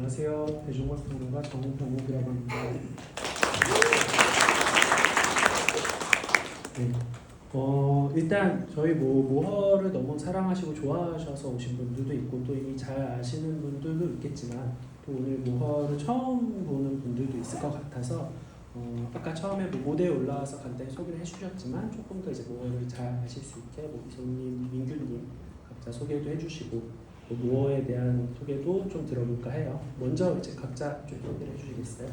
안녕하세요. 대중과학평론가 정우병욱이라고 합니다. 네. 일단 저희 모허를 너무 사랑하시고 좋아하셔서 오신 분들도 있고 또 이미 잘 아시는 분들도 있겠지만 또 오늘 모허를 처음 보는 분들도 있을 것 같아서 아까 처음에 무대에 올라와서 간단히 소개를 해주셨지만 조금 더 이제 모허를 잘 아실 수 있게 이소님, 민규님 각자 소개도 해주시고 또 모어에 대한 소개도 좀 들어볼까 해요. 먼저 이제 각자 좀 소개를 해주시겠어요?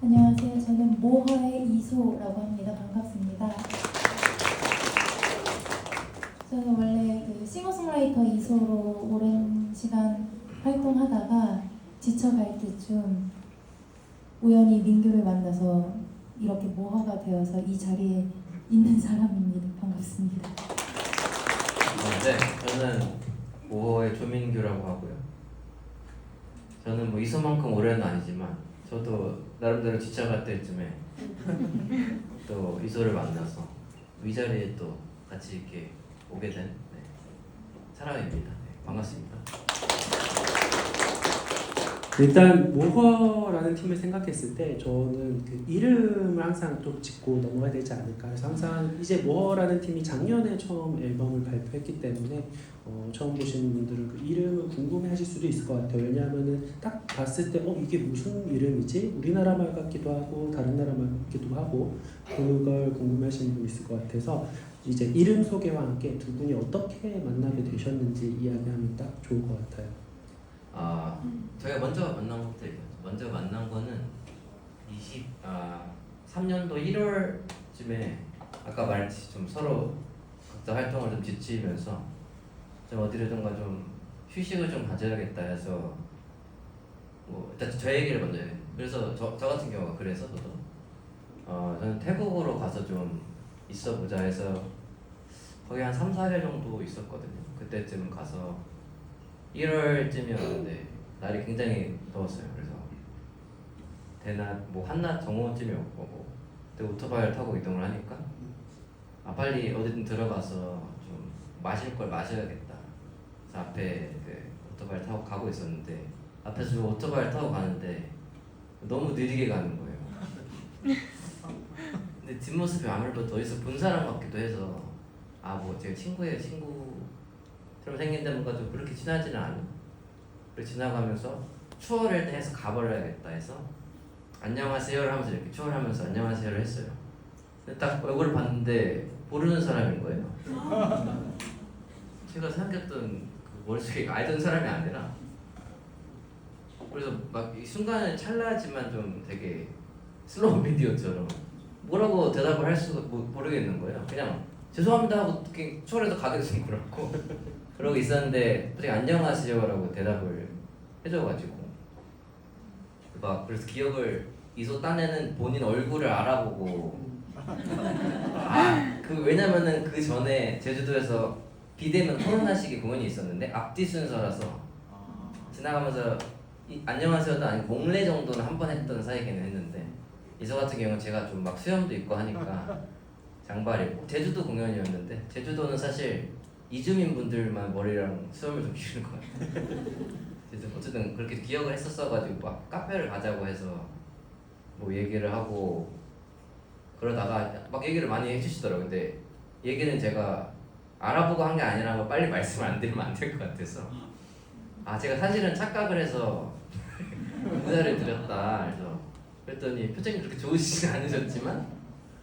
안녕하세요. 저는 모허의 이소라고 합니다. 반갑습니다. 저는 원래 그 싱어송라이터 이소로 오랜 시간 활동하다가 지쳐갈 때쯤 우연히 민규를 만나서 이렇게 모허가 되어서 이 자리에 있는 사람입니다. 반갑습니다. 네, 저는 모허의 조민규라고 하고요. 저는 뭐 이소만큼 오래는 아니지만 저도 나름대로 지쳐갈 때쯤에 또 이소를 만나서 이 자리에 또 같이 이렇게 오게 된 사람입니다. 네, 반갑습니다. 일단 모허라는 팀을 생각했을 때 저는 그 이름을 항상 또 짚고 넘어가야 되지 않을까. 그래서 항상 이제 모허라는 팀이 작년에 처음 앨범을 발표했기 때문에 처음 보시는 분들은 그 이름을 궁금해하실 수도 있을 것 같아요. 왜냐하면은 딱 봤을 때 이게 무슨 이름이지? 우리나라 말 같기도 하고 다른 나라 말 같기도 하고 그걸 궁금해하시는 분 있을 것 같아서 이제 이름 소개와 함께 두 분이 어떻게 만나게 되셨는지 이야기하면 딱 좋을 것 같아요. 저희가 먼저 만난 것부터 얘기하죠. 먼저 만난 거는 3년도 1월쯤에 아까 말했듯이 좀 서로 각자 활동을 좀 지치면서 좀 어디로든가 좀 휴식을 좀 가져야겠다 해서 일단 저 얘기를 먼저 해요. 그래서 저 같은 경우가 그래서 저는 태국으로 가서 좀 있어보자 해서 거기 한 3-4일 정도 있었거든요. 그때쯤 가서 1월쯤이었는데 날이 굉장히 더웠어요. 그래서 대낮 한낮 정오쯤이었고 그때 오토바이를 타고 이동을 하니까 빨리 어디든 들어가서 좀 마실 걸 마셔야겠다. 그래서 앞에 그 오토바이를 타고 가고 있었는데 앞에서 저 오토바이를 타고 가는데 너무 느리게 가는 거예요. 근데 뒷모습이 아무래도 더 있어 본 사람 같기도 해서 제가 친구처럼 생긴데 뭔가 좀 그렇게 친하지는 않은. 그래서 지나가면서 추월을 해서 가버려야겠다 해서 안녕하세요를 하면서 이렇게 추월하면서 안녕하세요를 했어요. 근데 딱 얼굴을 봤는데 모르는 사람인 거예요. 제가 생각했던 그 머릿속에 알던 사람이 아니라. 그래서 막 이 순간은 찰나지만 좀 되게 슬로우 비디오처럼 뭐라고 대답을 할 수가 모르겠는 거예요. 그냥 죄송합니다 하고 그냥 추월해서 가게 좀 그렇고 그러고 있었는데 갑자기 안녕하세요라고 대답을 해줘가지고 그래서 기억을 이소 딴에는 본인 얼굴을 알아보고 왜냐면은 그 전에 제주도에서 비대면 코로나시기 공연이 있었는데 앞뒤 순서라서 지나가면서 안녕하세요도 아니고 몽레 정도는 한 번 했던 사이기는 했는데 이소 같은 경우는 제가 좀 막 수염도 있고 하니까 장발이고 제주도 공연이었는데 제주도는 사실 이주민 분들만 머리랑 수염을 좀 기르는 것 같아요. 그래서 어쨌든 그렇게 기억을 했었어가지고 막 카페를 가자고 해서 얘기를 하고 그러다가 막 얘기를 많이 해주시더라고요. 근데 얘기는 제가 알아보고 한 게 아니라 빨리 말씀 안 드리면 안 될 것 같아서 제가 사실은 착각을 해서 인사를 드렸다. 그래서 그랬더니 표정이 그렇게 좋으시진 않으셨지만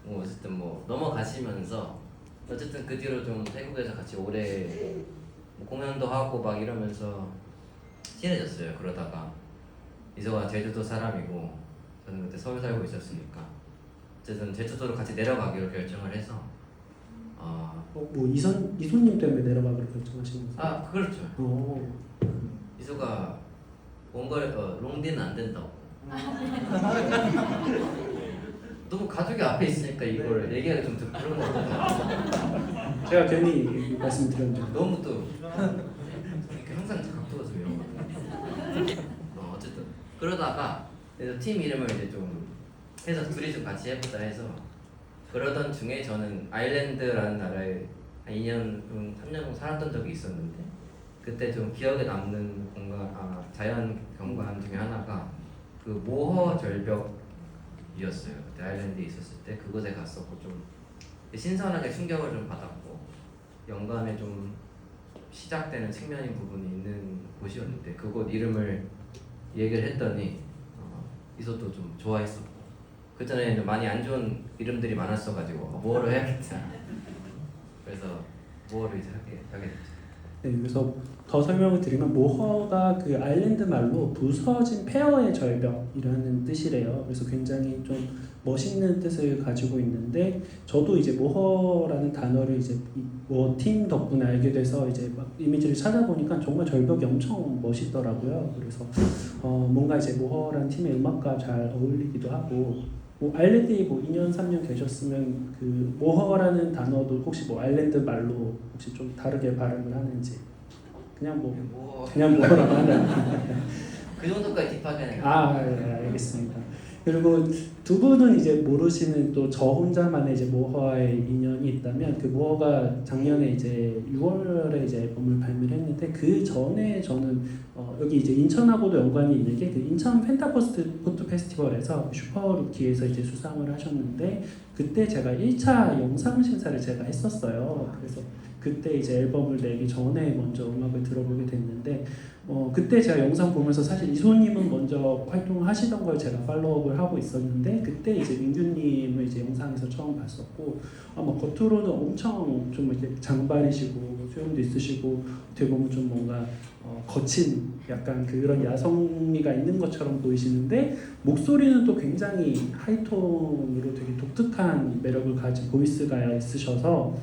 어쨌든 넘어가시면서 어쨌든 그 뒤로 좀 태국에서 같이 오래 공연도 하고 막 이러면서 친해졌어요. 그러다가 이소가 제주도 사람이고 저는 그때 서울 살고 있었으니까 어쨌든 제주도로 같이 내려가기로 결정을 해서 이소님 때문에 내려가기로 결정하신 거죠? 그렇죠. 이소가 원거리 롱디는 안 된다고. 너무 가족이 앞에 있으니까 이걸 얘기하기 좀 그런 거 같아요. 제가 괜히 말씀드렸는데 너무 또 이렇게 항상 각도가 좀 이런 거. 어쨌든 그러다가 그래서 팀 이름을 이제 좀 해서 둘이 좀 같이 해보자 해서 그러던 중에 저는 아일랜드라는 나라에 한 2년, 3년 정도 살았던 적이 있었는데 그때 좀 기억에 남는 자연 경관 중에 하나가 그 모허 절벽이었어요. 그때 아일랜드에 있었을 때 그곳에 갔었고 좀 신선하게 충격을 좀 받았고 영감에 좀 시작되는 측면인 부분이 있는 곳이었는데 그곳 이름을 얘기를 했더니 이소도 좀 좋아했었고 그 전에는 많이 안 좋은 이름들이 많았어가지고 모어를 해야겠다. 그래서 모어를 이제 하게 됐죠. 네, 그래서 더 설명을 드리면 모허가 그 아일랜드 말로 부서진 폐허의 절벽이라는 뜻이래요. 그래서 굉장히 좀 멋있는 뜻을 가지고 있는데 저도 이제 모허라는 단어를 이제 뭐팀 덕분에 알게 돼서 이제 막 이미지를 찾아보니까 정말 절벽이 엄청 멋있더라고요. 그래서 뭔가 이제 모허라는 팀의 음악과 잘 어울리기도 하고 뭐 아일랜드에 뭐 2년 3년 계셨으면 그 모허라는 단어도 혹시 뭐 아일랜드 말로 혹시 좀 다르게 발음을 하는지 그냥 모허라고 하나요? 그 정도까지 딥하게는 예, 알겠습니다. 그리고 두 분은 이제 모르시는 또 저 혼자만의 이제 모허와의 인연이 있다면 그 모허가 작년에 이제 6월에 이제 앨범을 발매를 했는데 그 전에 저는 여기 이제 인천하고도 연관이 있는 게 그 인천 펜타포트 페스티벌에서 슈퍼루키에서 이제 수상을 하셨는데 그때 제가 1차 영상 심사를 제가 했었어요. 그래서 그때 이제 앨범을 내기 전에 먼저 음악을 들어보게 됐는데 그때 제가 영상 보면서 사실 이소님은 먼저 활동을 하시던 걸 제가 팔로우업을 하고 있었는데 그때 이제 민규님을 이제 영상에서 처음 봤었고 아마 겉으로는 엄청 좀 이렇게 장발이시고 수염도 있으시고 어떻게 보면 좀 뭔가 거친 약간 그런 야성미가 있는 것처럼 보이시는데 목소리는 또 굉장히 하이톤으로 되게 독특한 매력을 가진 보이스가 있으셔서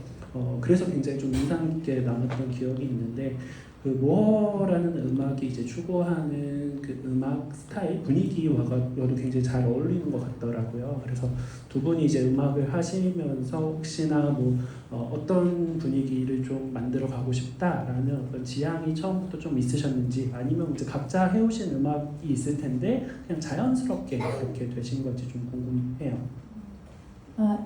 그래서 굉장히 좀 인상 깊게 남았던 기억이 있는데 그 모어라는 음악이 이제 추구하는 그 음악 스타일 분위기와도 굉장히 잘 어울리는 것 같더라고요. 그래서 두 분이 이제 음악을 하시면서 혹시나 뭐 어떤 분위기를 좀 만들어 가고 싶다라는 어떤 지향이 처음부터 좀 있으셨는지 아니면 이제 각자 해오신 음악이 있을 텐데 그냥 자연스럽게 그렇게 되신 건지 좀 궁금해요.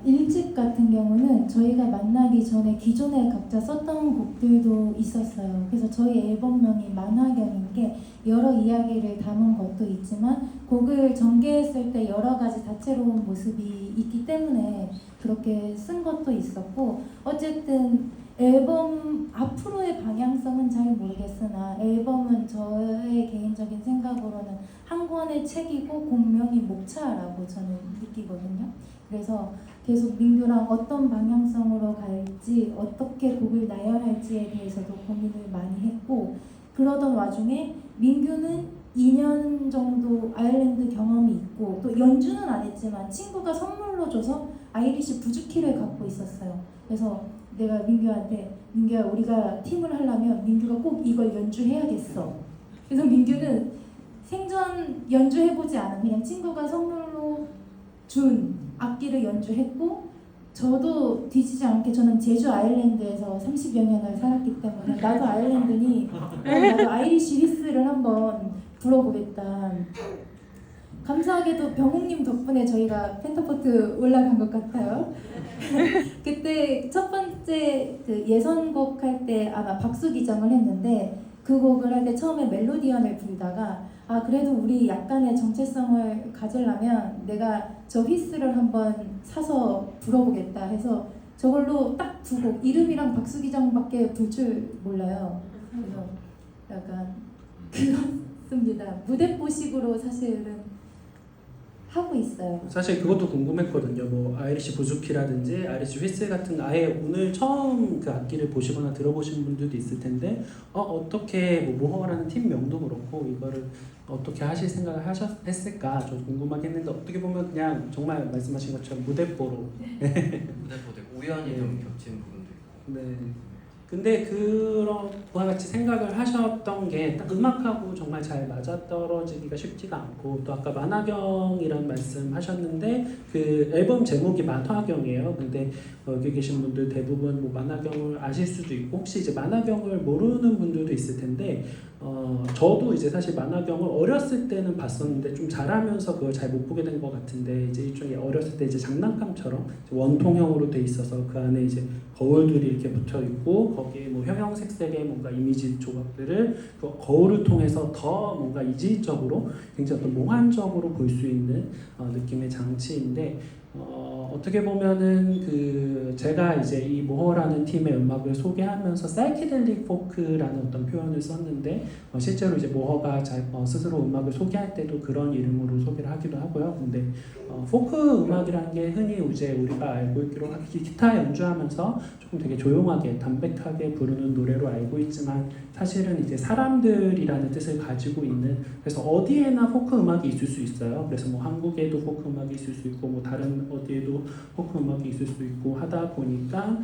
일집 같은 경우는 저희가 만나기 전에 기존에 각자 썼던 곡들도 있었어요. 그래서 저희 앨범명이 만화경인 게 여러 이야기를 담은 것도 있지만 곡을 전개했을 때 여러 가지 다채로운 모습이 있기 때문에 그렇게 쓴 것도 있었고 어쨌든 앨범 앞으로의 방향성은 잘 모르겠으나 앨범은 저의 개인적인 생각으로는 한 권의 책이고 곡명이 목차라고 저는 느끼거든요. 그래서 계속 민규랑 어떤 방향성으로 갈지 어떻게 곡을 나열할지에 대해서도 고민을 많이 했고 그러던 와중에 민규는 2년 정도 아일랜드 경험이 있고 또 연주는 안 했지만 친구가 선물로 줘서 아이리시 부주키를 갖고 있었어요. 그래서 내가 민규한테 민규야 우리가 팀을 하려면 민규가 꼭 이걸 연주해야겠어. 그래서 민규는 생전 연주해보지 않은 그냥 친구가 선물로 준 악기를 연주했고 저도 뒤지지 않게 저는 제주 아일랜드에서 30여 년을 살았기 때문에 나도 아일랜드니 나도 아이리시 휘스를 한번 불어보겠다. 감사하게도 병욱님 덕분에 저희가 펜타포트 올라간 것 같아요. 그때 첫 번째 그 예선곡 할 때 아마 박수 기정을 했는데 그 곡을 할 때 처음에 멜로디언을 부르다가 그래도 우리 약간의 정체성을 가지려면 내가 저 휘스를 한번 사서 불어보겠다 해서 저걸로 딱 두 곡 이름이랑 박수기정밖에 불 줄 몰라요. 그래서 약간 그렇습니다. 무대뽀식으로 사실은 하고 있어요. 사실 그것도 궁금했거든요. 뭐 아이리시 부주키라든지 아이리시 휘슬 같은 아예 오늘 처음 그 악기를 보시거나 들어보신 분들도 있을 텐데 어떻게 뭐 모허라는 팀명도 그렇고 이거를 어떻게 하실 생각을 했을까 좀 궁금하긴 했는데 어떻게 보면 그냥 정말 말씀하신 것처럼 무대뽀로 무대포도 우연히 네. 좀 겹친 부분도 있고 네. 근데 그런 거와 같이 생각을 하셨던 게 딱 음악하고 정말 잘 맞아떨어지기가 쉽지가 않고 또 아까 만화경이란 말씀 하셨는데 그 앨범 제목이 만화경이에요. 근데 여기 계신 분들 대부분 뭐 만화경을 아실 수도 있고 혹시 이제 만화경을 모르는 분들도 있을 텐데 저도 이제 사실 만화경을 어렸을 때는 봤었는데 좀 자라면서 그걸 잘 못 보게 된 것 같은데 이제 일종의 어렸을 때 이제 장난감처럼 원통형으로 돼 있어서 그 안에 이제 거울들이 이렇게 붙어 있고 거기에 뭐 형형색색의 뭔가 이미지 조각들을 그 거울을 통해서 더 뭔가 이질적으로 굉장히 어떤 몽환적으로 볼 수 있는 느낌의 장치인데 어떻게 보면은 그 제가 이제 이 모허라는 팀의 음악을 소개하면서 사이키델릭 포크라는 어떤 표현을 썼는데 실제로 이제 모허가 스스로 음악을 소개할 때도 그런 이름으로 소개를 하기도 하고요. 근데 포크 음악이라는 게 흔히 이제 우리가 알고 있기로 기타 연주하면서 조금 되게 조용하게 담백하게 부르는 노래로 알고 있지만 사실은 이제 사람들이라는 뜻을 가지고 있는, 그래서 어디에나 포크 음악이 있을 수 있어요. 그래서 뭐 한국에도 포크 음악이 있을 수 있고 뭐 다른 어디에도 포크 음악이 있을 수 있고 하다 보니까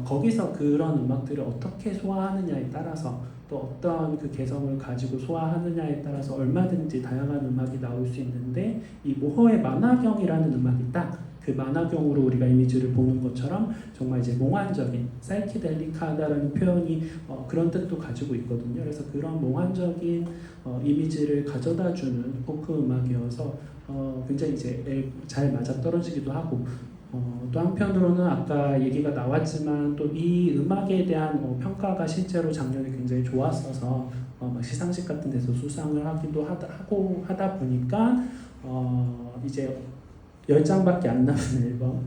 거기서 그런 음악들을 어떻게 소화하느냐에 따라서 또 어떤 그 개성을 가지고 소화하느냐에 따라서 얼마든지 다양한 음악이 나올 수 있는데 이 모허의 만화경이라는 음악이 딱 그 만화경으로 우리가 이미지를 보는 것처럼 정말 이제 몽환적인 사이키델릭하다라는 표현이 그런 뜻도 가지고 있거든요. 그래서 그런 몽환적인 이미지를 가져다주는 포크 음악이어서 굉장히 이제 잘 맞아 떨어지기도 하고 또 한편으로는 아까 얘기가 나왔지만 또 이 음악에 대한 평가가 실제로 작년에 굉장히 좋았어서 막 시상식 같은 데서 수상을 하기도 하다 보니까 이제 10장밖에 안 남은 앨범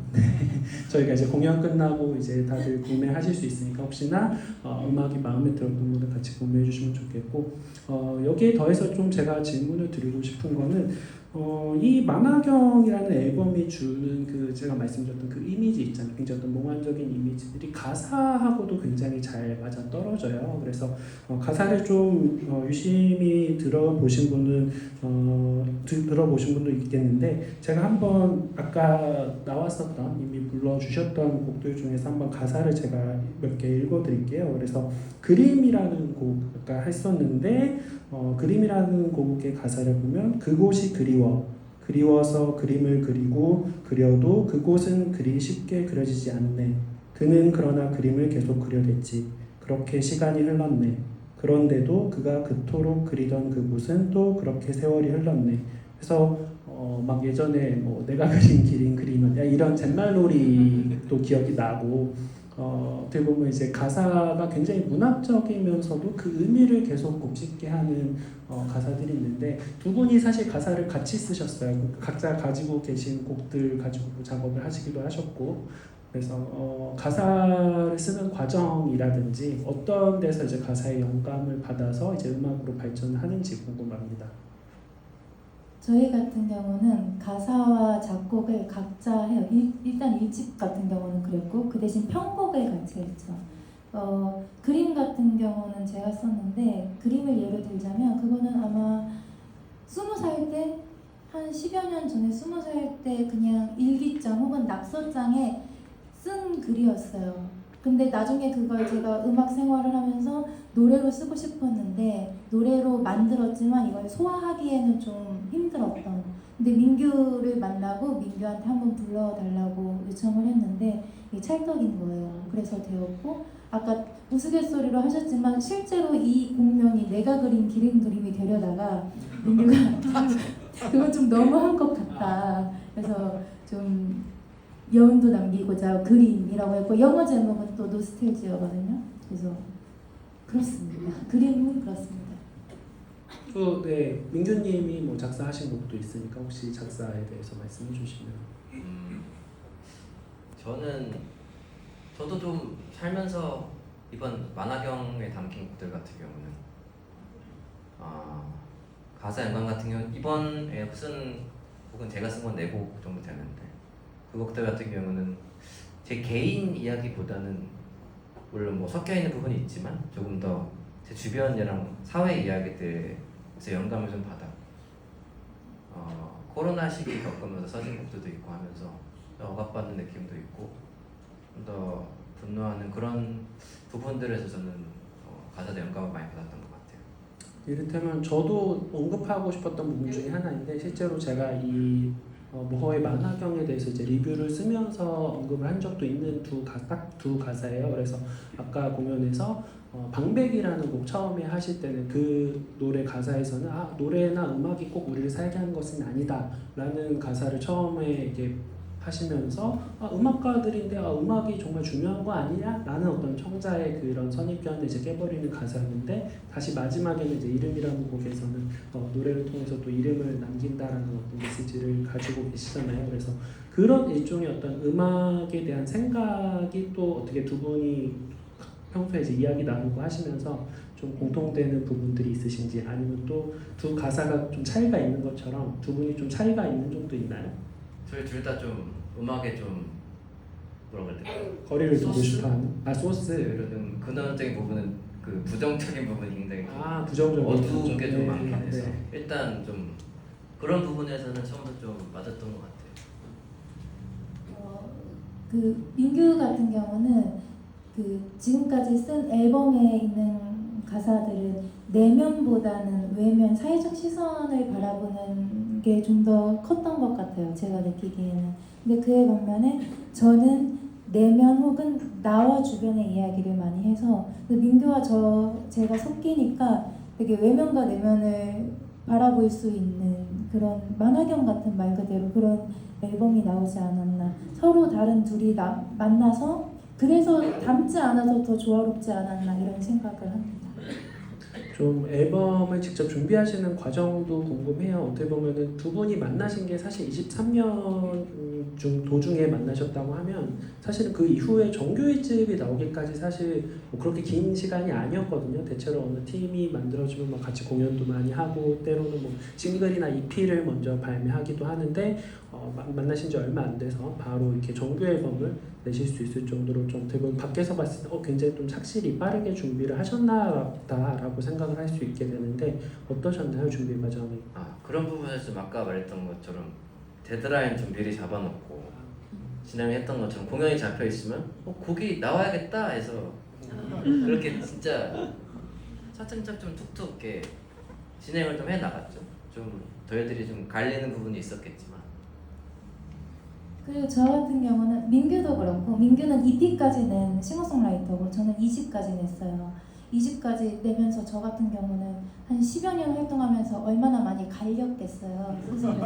저희가 이제 공연 끝나고 이제 다들 구매하실 수 있으니까 혹시나 음악이 마음에 들었던 분들 같이 구매해 주시면 좋겠고 여기에 더해서 좀 제가 질문을 드리고 싶은 거는 이 만화경이라는 앨범이 주는 그 제가 말씀드렸던 그 이미지 있잖아요. 굉장히 어떤 몽환적인 이미지들이 가사하고도 굉장히 잘 맞아 떨어져요. 그래서 가사를 좀 유심히 들어보신 분도 있겠는데 제가 한번 아까 나왔었던 이미 불러주셨던 곡들 중에서 한번 가사를 제가 몇 개 읽어드릴게요. 그래서 그림이라는 곡 아까 했었는데 그림이라는 곡의 가사를 보면 그곳이 그리워서 그림을 그리고 그려도 그곳은 그리 쉽게 그려지지 않네. 그는 그러나 그림을 계속 그려댔지. 그렇게 시간이 흘렀네. 그런데도 그가 그토록 그리던 그곳은 또 그렇게 세월이 흘렀네. 그래서 막 예전에 뭐 내가 그린 그림은 이런 잿말놀이도 기억이 나고 어떻게 보면 이제 가사가 굉장히 문학적이면서도 그 의미를 계속 곱씹게 하는 가사들이 있는데 두 분이 사실 가사를 같이 쓰셨어요. 각자 가지고 계신 곡들 가지고 작업을 하시기도 하셨고 그래서 가사를 쓰는 과정이라든지 어떤 데서 이제 가사의 영감을 받아서 이제 음악으로 발전하는지 궁금합니다. 저희 같은 경우는 가사와 작곡을 각자 해요. 일단 1집 같은 경우는 그랬고 그 대신 편곡을 같이 했죠. 그림 같은 경우는 제가 썼는데 그림을 예를 들자면 그거는 아마 20살 때 한 10여 년 전에 20살 때 그냥 일기장 혹은 낙서장에 쓴 글이었어요. 근데 나중에 그걸 제가 음악 생활을 하면서 노래로 쓰고 싶었는데 노래로 만들었지만 이걸 소화하기에는 좀 힘들었던. 근데 민규를 만나고 민규한테 한번 불러달라고 요청을 했는데 이게 찰떡인 거예요. 그래서 되었고 아까 우스갯소리로 하셨지만 실제로 이 공명이 내가 그린 그림이 되려다가 민규가 그건 좀 너무한 것 같다. 그래서 좀 여운도 남기고자 그림이라고 했고 영어 제목은 또 노스텔지어거든요. 그래서 그렇습니다. 그림은 그렇습니다. 네, 민규님이 뭐 작사하신 곡도 있으니까 혹시 작사에 대해서 말씀해 주시면. 저도 좀 살면서 이번 만화경에 담긴 곡들 같은 경우는 가사 연관 같은 경우 이번에 쓴 곡은 제가 쓴 건 4곡 정도 되는데 그 곡들 같은 경우는 제 개인 이야기보다는 물론 뭐 섞여 있는 부분이 있지만 조금 더 제 주변이랑 사회 이야기들에서 영감을 좀 받아 코로나 시기 겪으면서 써진 곡들도 있고 하면서 억압받는 느낌도 있고 좀 더 분노하는 그런 부분들에서 저는 가사도 영감을 많이 받았던 것 같아요. 이를테면 저도 언급하고 싶었던 부분 중에 하나인데 실제로 제가 이 모허의 만화경에 대해서 이제 리뷰를 쓰면서 언급을 한 적도 있는 딱 두 가사예요. 그래서 아까 공연에서 방백이라는 곡 처음에 하실 때는 그 노래 가사에서는 노래나 음악이 꼭 우리를 살게 하는 것은 아니다 라는 가사를 처음에 이게 하시면서 음악가들인데 음악이 정말 중요한 거 아니냐? 라는 어떤 청자의 그런 선입견을 이제 깨버리는 가사였는데 다시 마지막에는 이제 이름이라는 곡에서는 노래를 통해서 또 이름을 남긴다라는 어떤 메시지를 가지고 계시잖아요. 그래서 그런 일종의 어떤 음악에 대한 생각이 또 어떻게 두 분이 평소에 이제 이야기 나누고 하시면서 좀 공통되는 부분들이 있으신지 아니면 또 두 가사가 좀 차이가 있는 것처럼 두 분이 좀 차이가 있는 점도 있나요? 저희 둘 다 좀 음악에 좀 뭐라고 해야 될까? 거리를 두고 소스? 싶어하는 소스 이런 근원적인 부분은 그 부정적인 부분이 굉장히 좀 부정적인 어두운 게 좀 네, 많긴 해서 네. 일단 좀 그런 부분에서는 처음부터 좀 맞았던 것 같아요. 그 민규 같은 경우는 그 지금까지 쓴 앨범에 있는 가사들은 내면보다는 외면, 사회적 시선을 바라보는 게 좀 더 컸던 것 같아요. 제가 느끼기에는. 근데 그에 반면에 저는 내면 혹은 나와 주변의 이야기를 많이 해서 민규와 제가 섞이니까 되게 외면과 내면을 바라볼 수 있는 그런 만화경 같은 말 그대로 그런 앨범이 나오지 않았나. 서로 다른 둘이 만나서 그래서 닮지 않아서 더 조화롭지 않았나 이런 생각을 합니다. 좀 앨범을 직접 준비하시는 과정도 궁금해요. 어떻게 보면은 두 분이 만나신 게 사실 23년 중 도중에 만나셨다고 하면 사실은 그 이후에 정규 1집이 나오기까지 사실 뭐 그렇게 긴 시간이 아니었거든요. 대체로 어느 팀이 만들어지면 막 같이 공연도 많이 하고 때로는 뭐 싱글이나 EP를 먼저 발매하기도 하는데 만나신 지 얼마 안 돼서 바로 이렇게 정규 앨범을 내실 수 있을 정도로 좀 어떻게 보면 밖에서 봤을 때 굉장히 좀 착실히 빠르게 준비를 하셨나보다라고 생각을 할 수 있게 되는데 어떠셨나요? 준비 과정이? 그런 부분에서 좀 아까 말했던 것처럼 데드라인 좀 미리 잡아놓고 진행했던 것처럼 공연이 잡혀 있으면 곡이 나와야겠다 해서 그렇게 진짜 차츰차츰 툭툭 이렇게 진행을 좀 해나갔죠. 좀 저희들이 좀 갈리는 부분이 있었겠지만 그리고 저 같은 경우는 민규도 그렇고 민규는 EP까지 낸 싱어송라이터고 저는 2집까지 냈어요. 2집까지 내면서 저 같은 경우는 한 10여 년 활동하면서 얼마나 많이 갈렸겠어요. 사실은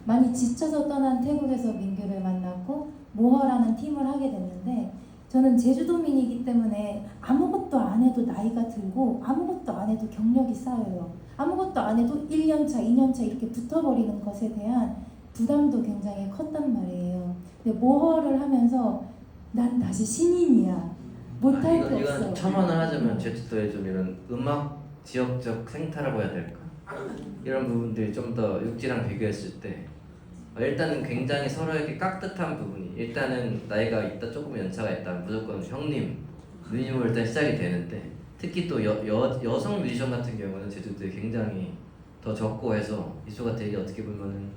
많이 지쳐서 떠난 태국에서 민규를 만났고 모허라는 팀을 하게 됐는데 저는 제주도민이기 때문에 아무것도 안 해도 나이가 들고 아무것도 안 해도 경력이 쌓여요. 아무것도 안 해도 1년차, 2년차 이렇게 붙어버리는 것에 대한 부담도 굉장히 컸단 말이에요. 근데 모허를 하면서 난 다시 신인이야. 못할 게 없어. 이건 첨언을 하자면 제주도에 좀 이런 음악 지역적 생태라고 해야 될까? 이런 부분들이 좀 더 육지랑 비교했을 때 일단은 굉장히 서로에게 깍듯한 부분이 일단은 나이가 있다 조금 연차가 있다 무조건 형님 누님으로 일단 시작이 되는데 특히 또 여성 뮤지션 같은 경우는 제주도에 굉장히 더 적고 해서 이수가 되게 어떻게 보면은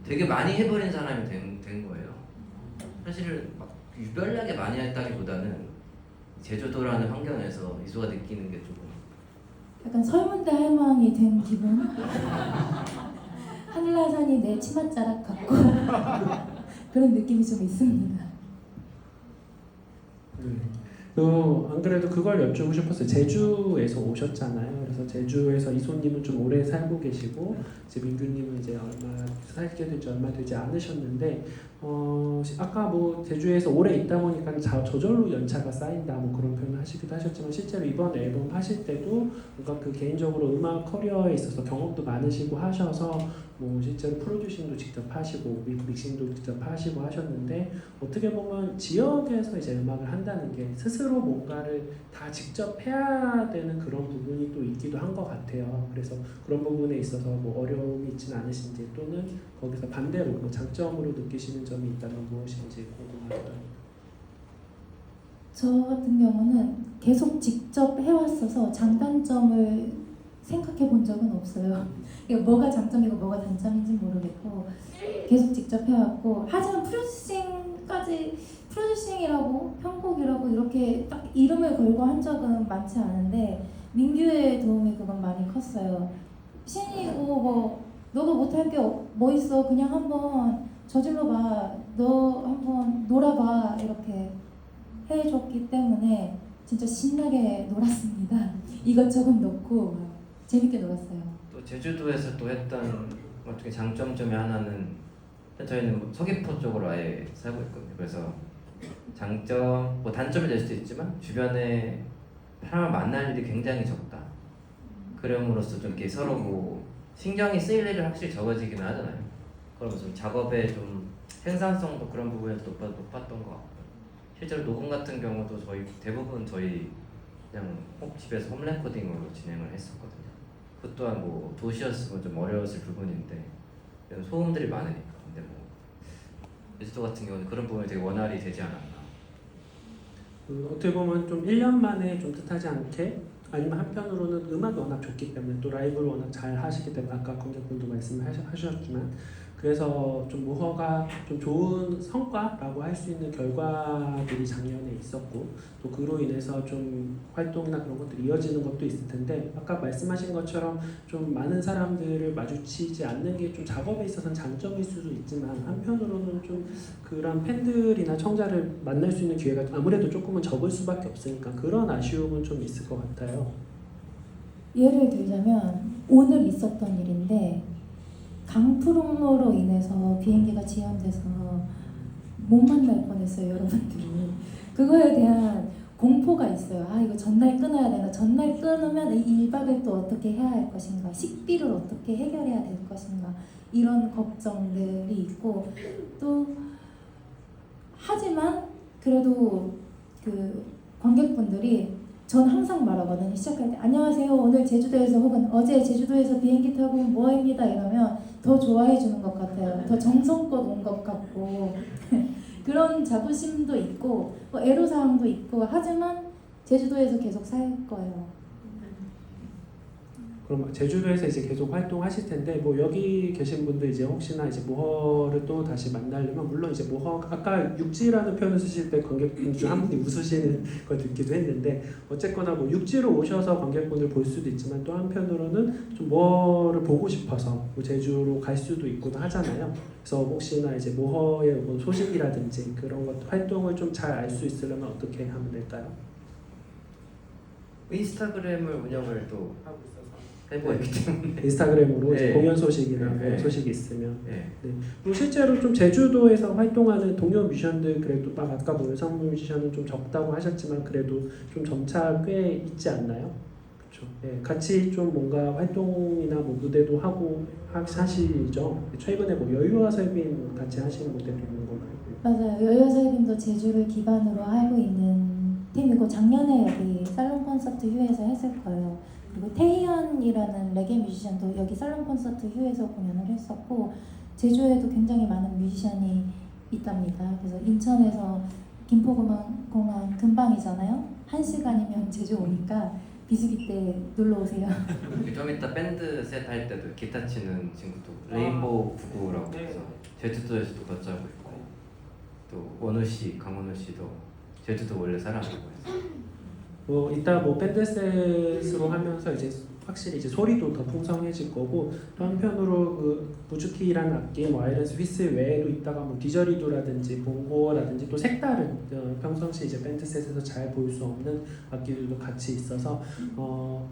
되게 많이 해버린 사람이 된 거예요. 사실은 막 유별나게 많이 했다기보다는 제주도라는 환경에서 이수가 느끼는 게 조금 약간 설문대 할망이 된 기분? 한라산이 내 치맛자락 같고 그런 느낌이 좀 있습니다. 안 그래도 그걸 여쭈고 싶었어요. 제주에서 오셨잖아요. 그래서 제주에서 이소님은 좀 오래 살고 계시고 이제 민규님은 이제 얼마 살게 된지 얼마 되지 않으셨는데 아까 뭐 제주에서 오래 있다 보니까 저절로 연차가 쌓인다 뭐 그런 표현을 하시기도 하셨지만 실제로 이번 앨범 하실 때도 뭔가 그 개인적으로 음악 커리어에 있어서 경험도 많으시고 하셔서 뭐 실제로 프로듀싱도 직접 하시고 믹싱도 직접 하시고 하셨는데 어떻게 보면 지역에서 이제 음악을 한다는 게 스스로 뭔가를 다 직접 해야 되는 그런 부분이 또 있기도 한 것 같아요. 그래서 그런 부분에 있어서 뭐 어려움이 있지는 않으신지 또는 거기서 반대로 뭐 장점으로 느끼시는 점이 있다면 무엇인지 궁금하더라고요. 저 같은 경우는 계속 직접 해왔어서 장단점을 생각해 본 적은 없어요. 이게 뭐가 장점이고 뭐가 단점인지 모르겠고 계속 직접 해왔고 하지만 프로듀싱이라고 편곡이라고 이렇게 딱 이름을 걸고 한 적은 많지 않은데 민규의 도움이 그건 많이 컸어요. 신이고 뭐 너가 못할 게 뭐 있어 그냥 한번 저질러봐 너 한번 놀아봐 이렇게 해줬기 때문에 진짜 신나게 놀았습니다. 이것저것 넣고 재밌게 놀았어요. 또 제주도에서 또 했던 어떻게 장점 중에 하나는 저희는 뭐 서귀포 쪽으로 아예 살고 있거든요. 그래서 장점, 뭐 단점이 될 수도 있지만 주변에 사람을 만날 일이 굉장히 적다. 그럼으로써 좀 이렇게 서로 뭐 신경이 쓰일 일이 확실히 적어지긴 하잖아요. 그러면서 좀 작업의 좀 생산성도 그런 부분에서 높았던 것 같고, 실제로 녹음 같은 경우도 저희 대부분 저희 그냥 집에서 홈 레코딩으로 진행을 했었거든요. 그 또한 뭐 도시였으면 좀 어려웠을 부분인데 소음들이 많으니까. 근데 뭐 제주도 같은 경우는 그런 부분이 되게 원활히 되지 않았나. 어떻게 보면 좀 1년 만에 좀 뜻하지 않게, 아니면 한편으로는 음악이 워낙 좋기 때문에 또 라이브를 워낙 잘 하시기 때문에 아까 관객분도 말씀하셨지만, 그래서 좀 모허가 좀 좋은 성과라고 할 수 있는 결과들이 작년에 있었고, 또 그로 인해서 좀 활동이나 그런 것들이 이어지는 것도 있을 텐데, 아까 말씀하신 것처럼 좀 많은 사람들을 마주치지 않는 게 좀 작업에 있어서는 장점일 수도 있지만, 한편으로는 좀 그런 팬들이나 청자를 만날 수 있는 기회가 아무래도 조금은 적을 수밖에 없으니까 그런 아쉬움은 좀 있을 것 같아요. 예를 들자면 오늘 있었던 일인데 강풍으로 인해서 비행기가 지연돼서 못 만날 뻔했어요, 여러분들이. 그거에 대한 공포가 있어요. 아, 이거 전날 끊어야 되나? 전날 끊으면 이 1박을 또 어떻게 해야 할 것인가? 식비를 어떻게 해결해야 될 것인가? 이런 걱정들이 있고, 또 하지만 그래도 그 관객분들이, 전 항상 말하거든요. 시작할 때 안녕하세요, 오늘 제주도에서 혹은 어제 제주도에서 비행기 타고 온 모아입니다 이러면 더 좋아해 주는 것 같아요. 더 정성껏 온 것 같고 그런 자부심도 있고 뭐 애로사항도 있고, 하지만 제주도에서 계속 살 거예요. 그럼 제주도에서 이제 계속 활동하실 텐데, 뭐 여기 계신 분들 이제 혹시나 이제 모허를 또 다시 만나려면, 물론 이제 모허, 아까 육지라는 표현을 쓰실 때 관객분 중 한 분이 웃으시는 걸 듣기도 했는데, 어쨌거나 뭐 육지로 오셔서 관객분을 볼 수도 있지만, 또 한편으로는 좀 모허를 보고 싶어서 뭐 제주로 갈 수도 있고 하잖아요. 그래서 혹시나 이제 모허의 뭐 소식이라든지 그런 것 활동을 좀 잘 알 수 있으려면 어떻게 하면 될까요? 인스타그램을 운영을 또 하고 있어서 해보고 있기 때문에. 인스타그램으로 이제 네. 공연 소식이나 네. 뭐 소식이 있으면. 네. 그리고 실제로 좀 제주도에서 활동하는 동료 뮤지션들, 그래도 아까 뭐 여성 뮤지션은 좀 적다고 하셨지만 그래도 좀 점차 꽤 있지 않나요? 그렇죠. 예, 같이 좀 뭔가 활동이나 뭐 무대도 하고 하시죠. 최근에 뭐 여유와 설빈 같이 하시는 무대도 있는 거 같고요. 맞아요. 여여설빈도 제주를 기반으로 하고 있는 팀이고, 작년에 여기 살롱 콘서트 휴에서 했을 거예요. 그리고 태희연이라는 레게 뮤지션도 여기 살롱 콘서트 휴에서 공연을 했었고, 제주에도 굉장히 많은 뮤지션이 있답니다. 그래서 인천에서 김포공항 근방이잖아요. 1시간이면 제주 오니까 비수기 때 놀러 오세요. 좀 이따 밴드 셋 할 때도 기타 치는 친구도 레인보우 부구라고 해서 제주도에서도 거주하고 있고, 또 원우 씨, 강원우 씨도 제주도 원래 살아가고 해서. 뭐 이따 뭐 밴드셋으로 하면서 이제 확실히 이제 소리도 더 풍성해질 거고, 또 한편으로 그 부주키라는 악기, 뭐 아이런스 휘슬 외에도 있다가 뭐 디저리도라든지 봉고라든지 또 색다른 평상시 이제 밴드셋에서 잘 볼 수 없는 악기들도 같이 있어서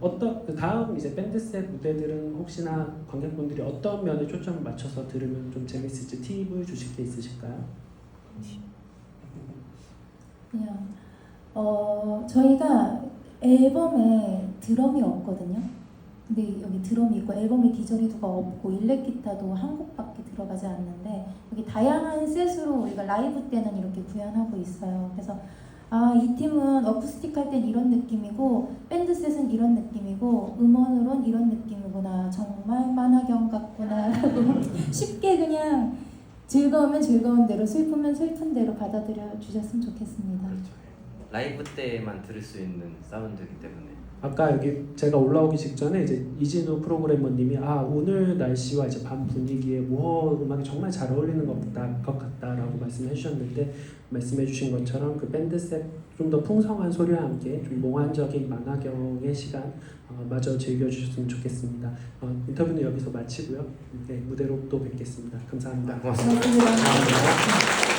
어떤 그 다음 이제 밴드셋 무대들은 혹시나 관객분들이 어떤 면에 초점을 맞춰서 들으면 좀 재밌을지 팁을 주실 게 있으실까요? 그냥 저희가 앨범에 드럼이 없거든요. 근데 여기 드럼이 있고 앨범에 디저리도가 없고 일렉 기타도 한 곡밖에 들어가지 않는데, 여기 다양한 셋으로 우리가 라이브 때는 이렇게 구현하고 있어요. 그래서 이 팀은 어쿠스틱 할 땐 이런 느낌이고 밴드 셋은 이런 느낌이고 음원으론 이런 느낌이구나, 정말 만화경 같구나 라고 쉽게 그냥 즐거우면 즐거운 대로, 슬프면 슬픈 대로 받아들여 주셨으면 좋겠습니다. 그렇죠. 라이브 때만 들을 수 있는 사운드이기 때문에. 아까 여기 제가 올라오기 직전에 이제 이진우 프로그래머님이 오늘 날씨와 이제 밤 분위기에 모허 음악이 정말 잘 어울리는 것 같다라고 말씀해 주셨는데, 말씀해 주신 것처럼 그 밴드셋 좀 더 풍성한 소리와 함께 좀 몽환적인 만화경의 시간 마저 즐겨주셨으면 좋겠습니다. 인터뷰는 여기서 마치고요. 네, 무대로 또 뵙겠습니다. 감사합니다. 고맙습니다. 고맙습니다. 감사합니다.